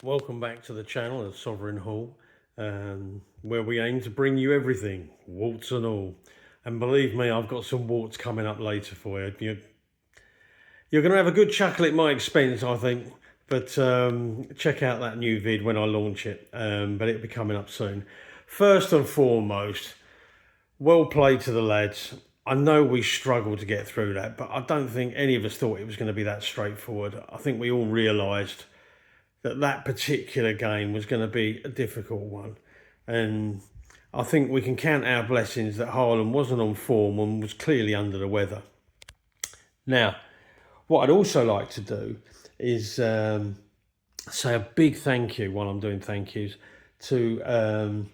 Welcome back to the channel of Sovereign Hall, where we aim to bring you everything, warts and all. And believe me, I've got some warts coming up later for you. You're going to have a good chuckle at my expense, I think. But check out that new vid when I launch it. But it'll be coming up soon. First and foremost, well played to the lads. I know we struggled to get through that, but I don't think any of us thought it was going to be that straightforward. I think we all realised that particular game was going to be a difficult one. And I think we can count our blessings that Haaland wasn't on form and was clearly under the weather. Now, what I'd also like to do is say a big thank you while I'm doing thank yous to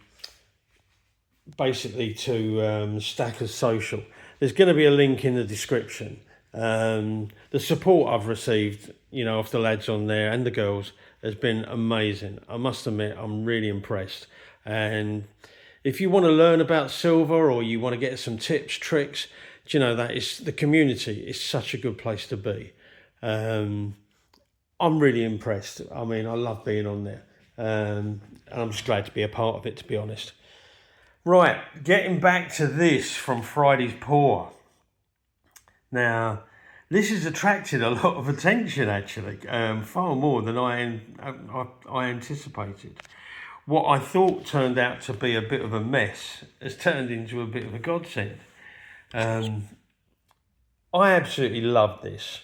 Stackers Social. There's going to be a link in the description. The support I've received, off the lads on there and the girls has been amazing. I must admit, I'm really impressed. And if you want to learn about silver or you want to get some tips, tricks, that is the community is such a good place to be. I'm really impressed. I mean, I love being on there. And I'm just glad to be a part of it, to be honest. Right, getting back to this from Friday's pour. Now, this has attracted a lot of attention, actually, far more than I anticipated. What I thought turned out to be a bit of a mess has turned into a bit of a godsend. I absolutely love this,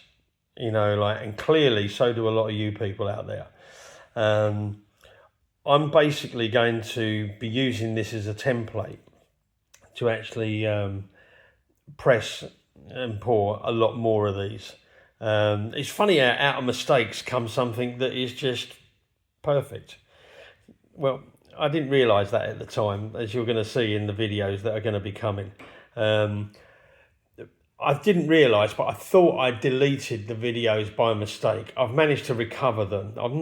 and clearly so do a lot of you people out there. I'm basically going to be using this as a template to actually press and pour a lot more of these. It's funny how out of mistakes comes something that is just perfect. Well, I didn't realise that at the time, as you're going to see in the videos that are going to be coming. I didn't realise, but I thought I deleted the videos by mistake. I've managed to recover them. I've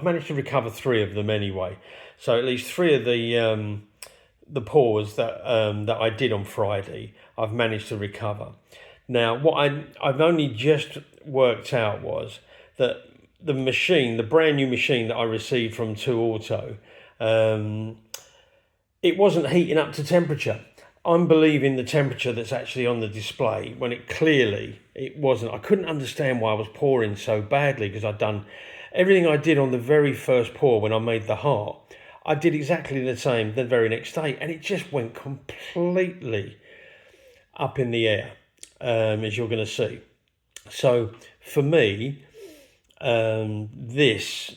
managed to recover 3 of them anyway. So at least 3 of the pours that I did on Friday, I've managed to recover. Now, what I've only just worked out was that the brand new machine that I received from ToAuto, it wasn't heating up to temperature. I'm believing the temperature that's actually on the display when it wasn't. I couldn't understand why I was pouring so badly because I'd done everything I did on the very first pour when I made the heart. I did exactly the same the very next day, and it just went completely up in the air, as you're going to see. So for me, this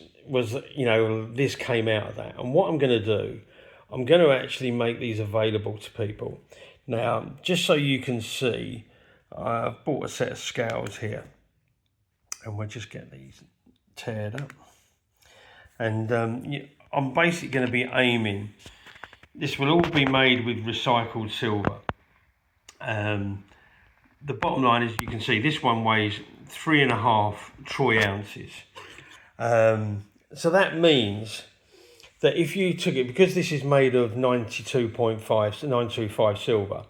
came out of that. And what I'm going to do, I'm going to actually make these available to people. Now, just so you can see, I've bought a set of scales here, and we'll just get these teared up. And I'm basically going to be aiming. This will all be made with recycled silver. The bottom line is, you can see this one weighs 3.5 troy ounces. So that means that if you took it, because this is made of 925 silver,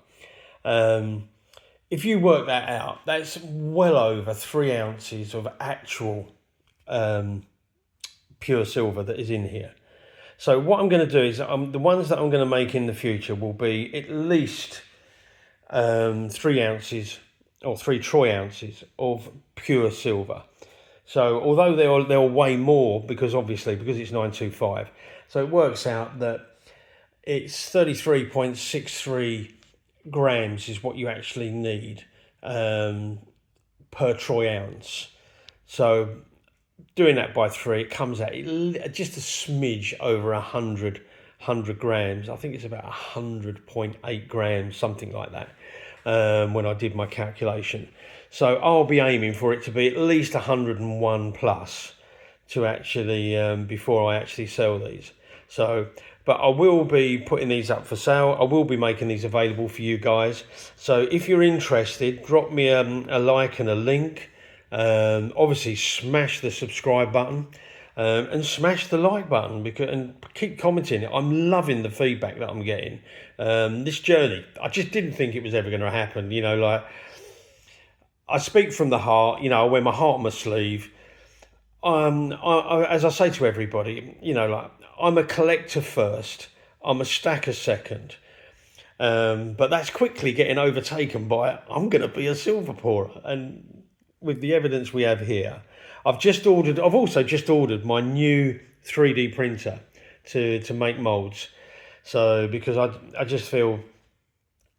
if you work that out, that's well over 3 ounces of actual pure silver that is in here. So what I'm going to do is, the ones that I'm going to make in the future will be at least 3 ounces or 3 troy ounces of pure silver. So although they'll weigh more because it's 925, so it works out that it's 33.63 grams is what you actually need per troy ounce. So doing that by 3, it comes out just a smidge over 100 grams. I think it's about 100.8 grams, something like that, when I did my calculation. So I'll be aiming for it to be at least 101 plus to actually before I actually sell these. So, but I will be putting these up for sale. I will be making these available for you guys. So if you're interested, drop me a like and a link. Obviously, smash the subscribe button and smash the like button and keep commenting. I'm loving the feedback that I'm getting. This journey, I just didn't think it was ever going to happen. I speak from the heart. I wear my heart on my sleeve. as I say to everybody, you know, like I'm a collector first, I'm a stacker second, but that's quickly getting overtaken by I'm going to be a silver pourer. And with the evidence we have here, I've also just ordered my new 3D printer to make molds. So because I just feel,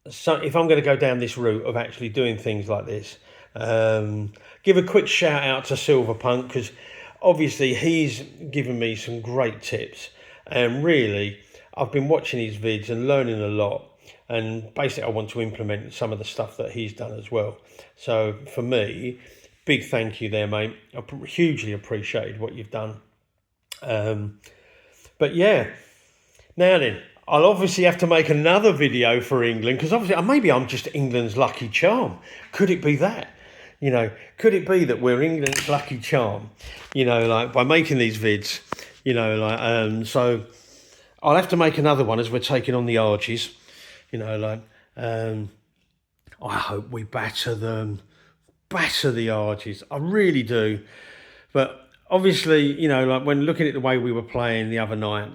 so if I'm going to go down this route of actually doing things like this, give a quick shout out to Silverpunk, because obviously he's given me some great tips, and really I've been watching his vids and learning a lot, and basically I want to implement some of the stuff that he's done as well. So for me, big thank you there, mate. I hugely appreciated what you've done. But yeah, now then, I'll obviously have to make another video for England, because obviously maybe I'm just England's lucky charm. Could it be that? You know, could it be that we're England's lucky charm? You know, like by making these vids, you know, like, so I'll have to make another one as we're taking on the Archies. You know, like, I hope we batter them, batter the Archies. I really do. But obviously, you know, like when looking at the way we were playing the other night,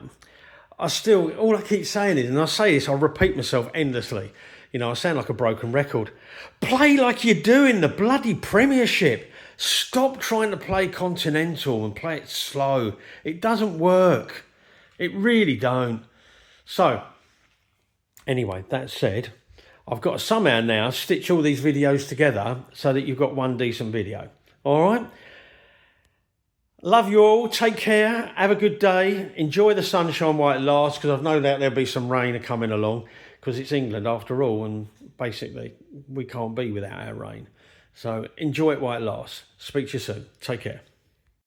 all I keep saying is, and I say this, I repeat myself endlessly, you know, I sound like a broken record. Play like you do in the bloody Premiership. Stop trying to play continental and play it slow. It doesn't work. It really don't. So, anyway, that said, I've got to somehow now stitch all these videos together so that you've got one decent video. All right? Love you all. Take care. Have a good day. Enjoy the sunshine while it lasts, because I've no doubt there'll be some rain coming along, because it's England after all, and basically we can't be without our rain. So enjoy it while it lasts. Speak to you soon. Take care.